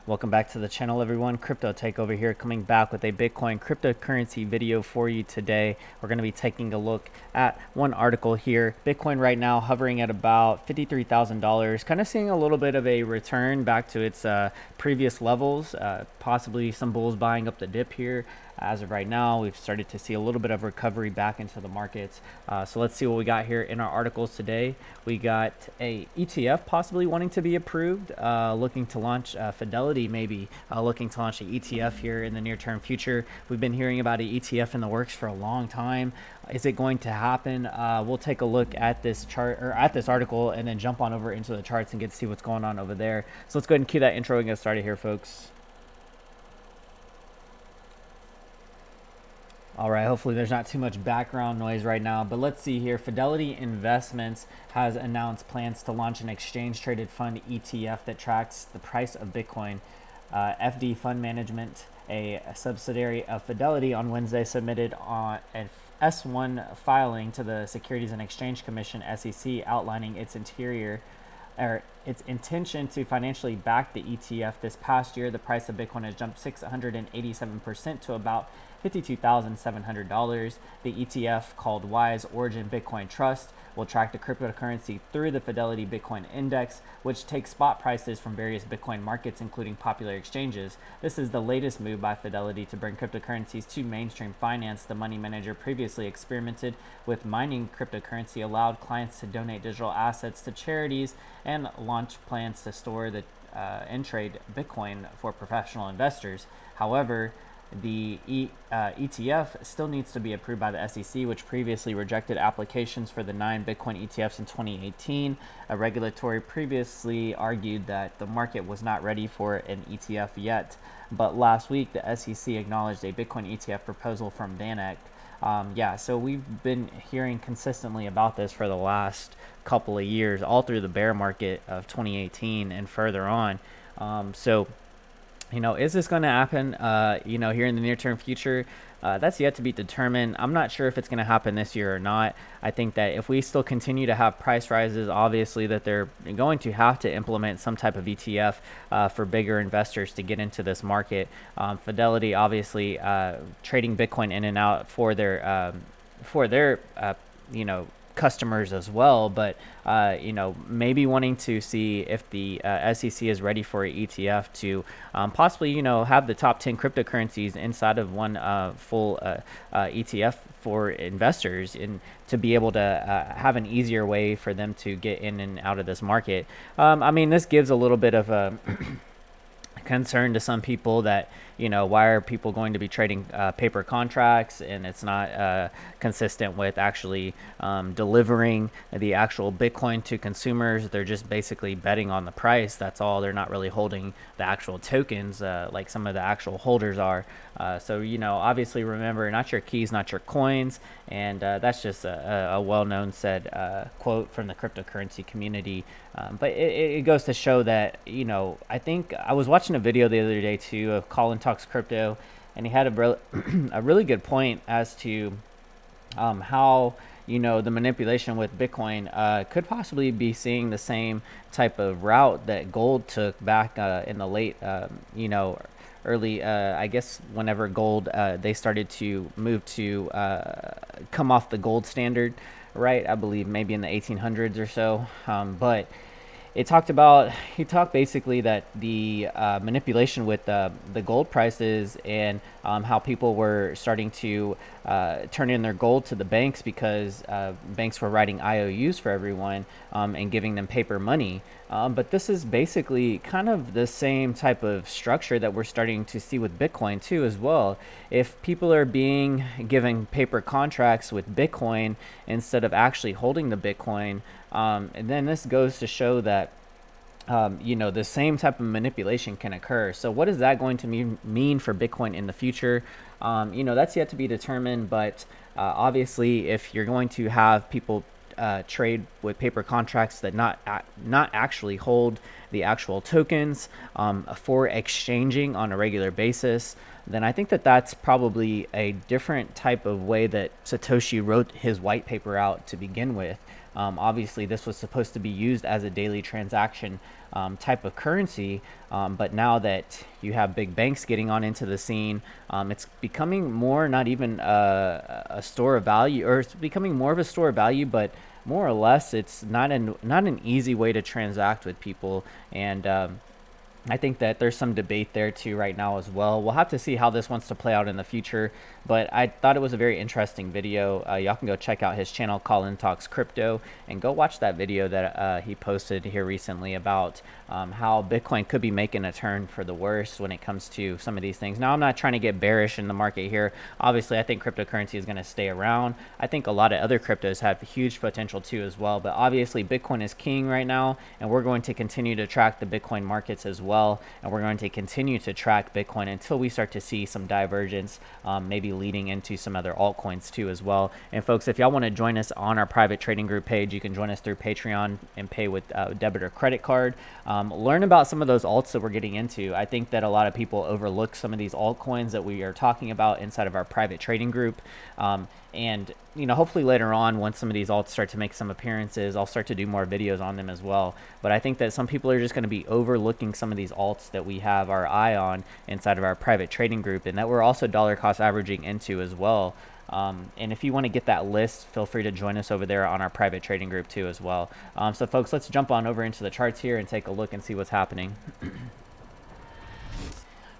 Welcome back to the channel, everyone. CryptoTakeOver here, coming back with a Bitcoin cryptocurrency video for you today. We're going to be taking a look at one article here. Bitcoin right now hovering at about $53,000, kind of seeing a little bit of a return back to its previous levels, possibly some bulls buying up the dip here. As of right now, we've started to see a little bit of recovery back into the markets. So let's see what we got here in our articles today. We got a ETF possibly wanting to be approved, looking to launch Fidelity, maybe looking to launch an ETF here in the near term future. We've been hearing about an ETF in the works for a long time. Is it going to happen? We'll take a look at this chart or at this article and then jump on over into the charts and get to see what's going on over there. So let's go ahead and cue that intro and get started here, folks. All right, hopefully there's not too much background noise right now, but let's see here. Fidelity Investments has announced plans to launch an exchange-traded fund ETF that tracks the price of Bitcoin. FD Fund Management, a subsidiary of Fidelity, on Wednesday submitted on an S1 filing to the Securities and Exchange Commission (SEC) outlining its intention to financially back the ETF. This past year, the price of Bitcoin has jumped 687% to about $52,700. The ETF, called Wise Origin Bitcoin Trust, will track the cryptocurrency through the Fidelity Bitcoin Index, which takes spot prices from various Bitcoin markets, including popular exchanges. This is the latest move by Fidelity to bring cryptocurrencies to mainstream finance. The money manager previously experimented with mining cryptocurrency, allowed clients to donate digital assets to charities, and launched plans to store and trade Bitcoin for professional investors. However, the ETF still needs to be approved by the SEC, which previously rejected applications for the 9 Bitcoin ETFs in 2018. A regulatory previously argued that the market was not ready for an ETF yet, but last week the SEC acknowledged a Bitcoin ETF proposal from VanEck. So we've been hearing consistently about this for the last couple of years, all through the bear market of 2018 and further on. Is this going to happen, here in the near term future? That's yet to be determined. I'm not sure if it's going to happen this year or not. I think that if we still continue to have price rises, obviously that they're going to have to implement some type of ETF for bigger investors to get into this market. Fidelity, obviously, trading Bitcoin in and out for their customers as well, but maybe wanting to see if the SEC is ready for an ETF to possibly have the top 10 cryptocurrencies inside of one full ETF for investors, and to be able to have an easier way for them to get in and out of this market. This gives a little bit of a concern to some people that why are people going to be trading paper contracts, and it's not consistent with actually delivering the actual Bitcoin to consumers. They're just basically betting on the price. That's all. They're not really holding the actual tokens like some of the actual holders are. Obviously remember, not your keys, not your coins. And that's just a well-known said quote from the cryptocurrency community. But it goes to show that, I think I was watching a video the other day too of Colin Talks Crypto, and he had a really good point as to how the manipulation with Bitcoin could possibly be seeing the same type of route that gold took back in the late early, I guess, whenever gold they started to move to come off the gold standard, right? I believe maybe in the 1800s or so, but he talked basically that the manipulation with the gold prices, and how people were starting to turn in their gold to the banks because banks were writing IOUs for everyone and giving them paper money. But this is basically kind of the same type of structure that we're starting to see with Bitcoin too as well. If people are being given paper contracts with Bitcoin instead of actually holding the Bitcoin, and then this goes to show that the same type of manipulation can occur. So what is that going to mean for Bitcoin in the future? That's yet to be determined, but obviously if you're going to have people trade with paper contracts that not actually hold the actual tokens for exchanging on a regular basis, then I think that that's probably a different type of way that Satoshi wrote his white paper out to begin with. Obviously, this was supposed to be used as a daily transaction type of currency, but now that you have big banks getting on into the scene, it's becoming more not even a store of value, or it's becoming more of a store of value, but more or less it's not an easy way to transact with people. And I think that there's some debate there too right now as well. We'll have to see how this wants to play out in the future, but I thought it was a very interesting video. Y'all can go check out his channel, Colin Talks Crypto, and go watch that video that he posted here recently about how Bitcoin could be making a turn for the worse when it comes to some of these things. Now, I'm not trying to get bearish in the market here. Obviously, I think cryptocurrency is going to stay around. I think a lot of other cryptos have huge potential too as well, but obviously Bitcoin is king right now, and we're going to continue to track the Bitcoin markets as well, and we're going to continue to track Bitcoin until we start to see some divergence, maybe leading into some other altcoins too as well. And folks, if y'all want to join us on our private trading group page, you can join us through Patreon and pay with debit or credit card. Learn about some of those alts that we're getting into. I think that a lot of people overlook some of these altcoins that we are talking about inside of our private trading group. And hopefully later on, once some of these alts start to make some appearances, I'll start to do more videos on them as well. But I think that some people are just going to be overlooking some of these alts that we have our eye on inside of our private trading group, and that we're also dollar cost averaging into as well. And if you want to get that list, feel free to join us over there on our private trading group too as well. So folks, let's jump on over into the charts here and take a look and see what's happening.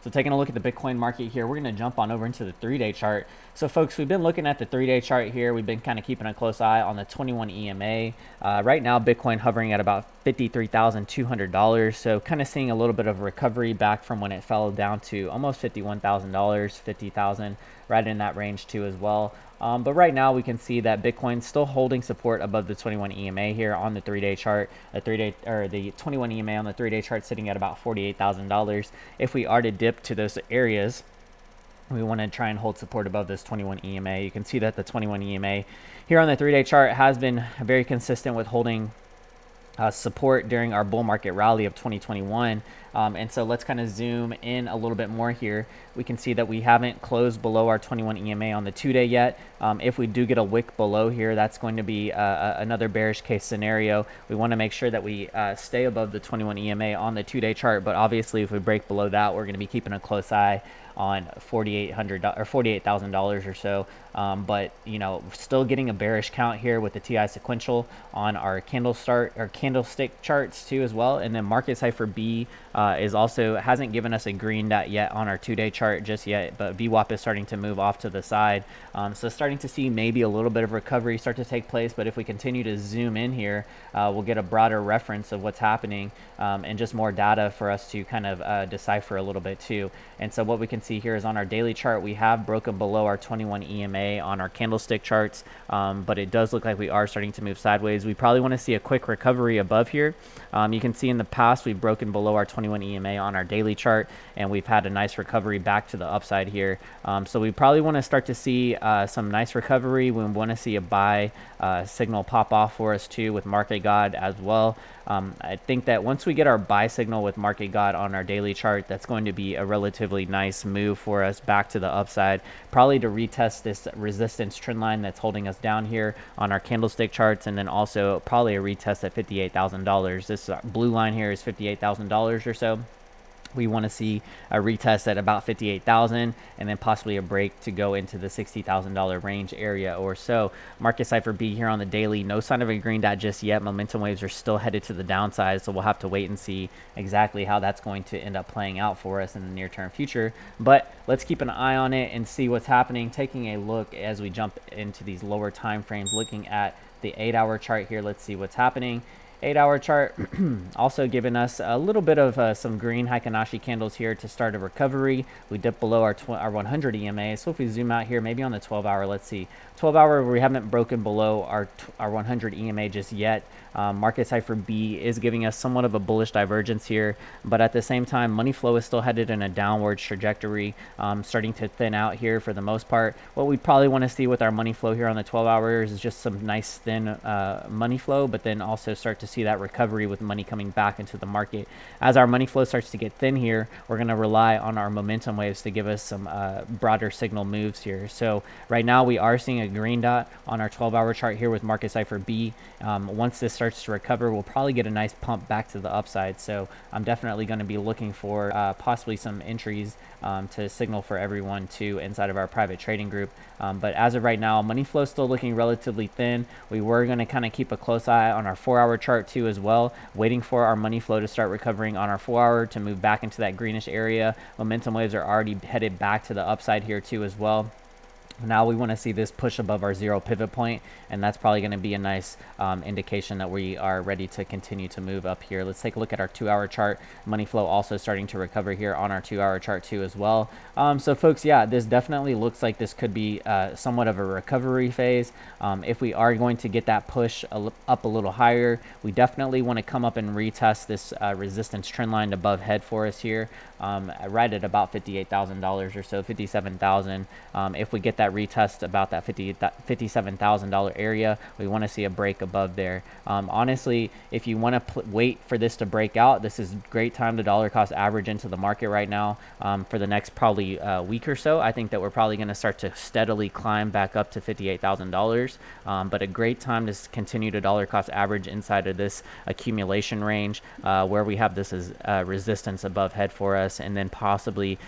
So taking a look at the Bitcoin market here, we're going to jump on over into the 3-day chart. So folks, we've been looking at the 3-day chart here. We've been kind of keeping a close eye on the 21 EMA. Right now, Bitcoin hovering at about $53,200. So kind of seeing a little bit of recovery back from when it fell down to almost $51,000, 50,000, right in that range too as well. But right now we can see that Bitcoin's still holding support above the 21 EMA here on the 3-day chart. The 21 EMA on the 3-day chart sitting at about $48,000. If we are to dip to those areas, we want to try and hold support above this 21 EMA. You can see that the 21 EMA here on the 3-day chart has been very consistent with holding support during our bull market rally of 2021. And so let's kind of zoom in a little bit more here. We can see that we haven't closed below our 21 EMA on the 2-day yet. If we do get a wick below here, that's going to be another bearish case scenario. We want to make sure that we stay above the 21 EMA on the 2-day chart, but obviously if we break below that, we're going to be keeping a close eye on $4,800 or $48,000 or so. But still getting a bearish count here with the TI sequential on our candlestick charts too as well. And then market cipher B is also hasn't given us a green dot yet on our 2-day chart just yet, but VWAP is starting to move off to the side. So starting to see maybe a little bit of recovery start to take place, but if we continue to zoom in here, we'll get a broader reference of what's happening, and just more data for us to kind of decipher a little bit too. And so what we can see here is on our daily chart, we have broken below our 21 EMA on our candlestick charts, but it does look like we are starting to move sideways. We probably want to see a quick recovery above here. You can see in the past we've broken below our 21 EMA on our daily chart, and we've had a nice recovery back to the upside here. So we probably want to start to see some nice recovery. We want to see a buy signal pop off for us too with Market God as well. I think that once we get our buy signal with Market God on our daily chart, that's going to be a relatively nice move for us back to the upside, probably to retest this resistance trend line that's holding us down here on our candlestick charts, and then also probably a retest at $58,000. This blue line here is $58,000 or so. We want to see a retest at about 58,000 and then possibly a break to go into the $60,000 range area or so. Market cipher B here on the daily, no sign of a green dot just yet. Momentum waves are still headed to the downside, so we'll have to wait and see exactly how that's going to end up playing out for us in the near term future. But let's keep an eye on it and see what's happening. Taking a look as we jump into these lower time frames, looking at the 8-hour chart here. Let's see what's happening. 8-hour chart also giving us a little bit of some green Heikin-Ashi candles here to start a recovery. We dip below our 100 EMA. So if we zoom out here, maybe on the 12-hour, let's see. 12-hour, we haven't broken below our 100 EMA just yet. Market cipher B is giving us somewhat of a bullish divergence here, but at the same time, money flow is still headed in a downward trajectory, starting to thin out here for the most part. What we probably want to see with our money flow here on the 12 hours is just some nice thin money flow, but then also start to see that recovery with money coming back into the market. As our money flow starts to get thin here, we're going to rely on our momentum waves to give us some broader signal moves here. So right now we are seeing a green dot on our 12-hour chart here with market cipher B. Once this starts to recover, we'll probably get a nice pump back to the upside. So I'm definitely going to be looking for possibly some entries to signal for everyone too inside of our private trading group. But as of right now, money flow is still looking relatively thin. We were going to kind of keep a close eye on our 4-hour chart too as well, waiting for our money flow to start recovering on our 4-hour to move back into that greenish area. Momentum waves are already headed back to the upside here too as well. Now we want to see this push above our 0 pivot point, and that's probably going to be a nice indication that we are ready to continue to move up here. Let's take a look at our 2-hour chart. Money flow also starting to recover here on our 2-hour chart too as well. So folks, yeah, this definitely looks like this could be somewhat of a recovery phase. If we are going to get that push up a little higher, we definitely want to come up and retest this resistance trend line above head for us here, right at about $58,000 or so, $57,000. If we get that retest about that $57,000 area, we want to see a break above there. Honestly, if you want to wait for this to break out, this is a great time to dollar cost average into the market right now. For the next probably week or so, I think that we're probably going to start to steadily climb back up to $58,000, but a great time to continue to dollar cost average inside of this accumulation range, where we have this as resistance above head for us, and then possibly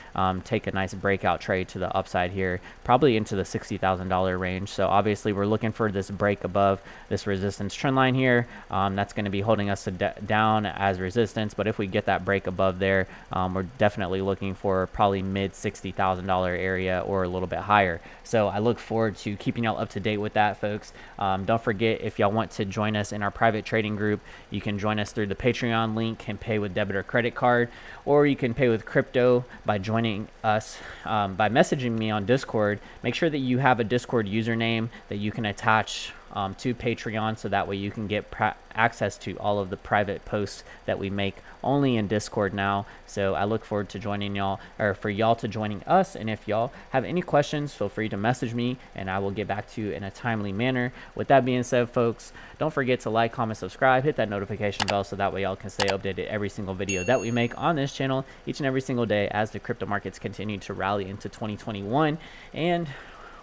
take a nice breakout trade to the upside here, probably into the $60,000 range. So obviously we're looking for this break above this resistance trend line here. That's going to be holding us down as resistance, but if we get that break above there, we're definitely looking for probably mid $60,000 area or a little bit higher. So I look forward to keeping y'all up to date with that, folks. Don't forget, if y'all want to join us in our private trading group, you can join us through the Patreon link and pay with debit or credit card, or you can pay with crypto by joining us by messaging me on Discord. Make sure that you have a Discord username that you can attach to Patreon, so that way you can get access to all of the private posts that we make only in Discord now. So I look forward to joining y'all, or for y'all to joining us. And if y'all have any questions, feel free to message me and I will get back to you in a timely manner. With that being said, folks, don't forget to like, comment, subscribe, hit that notification bell, so that way y'all can stay updated every single video that we make on this channel each and every single day as the crypto markets continue to rally into 2021. And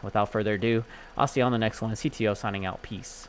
without further ado, I'll see you on the next one. CTO signing out. Peace.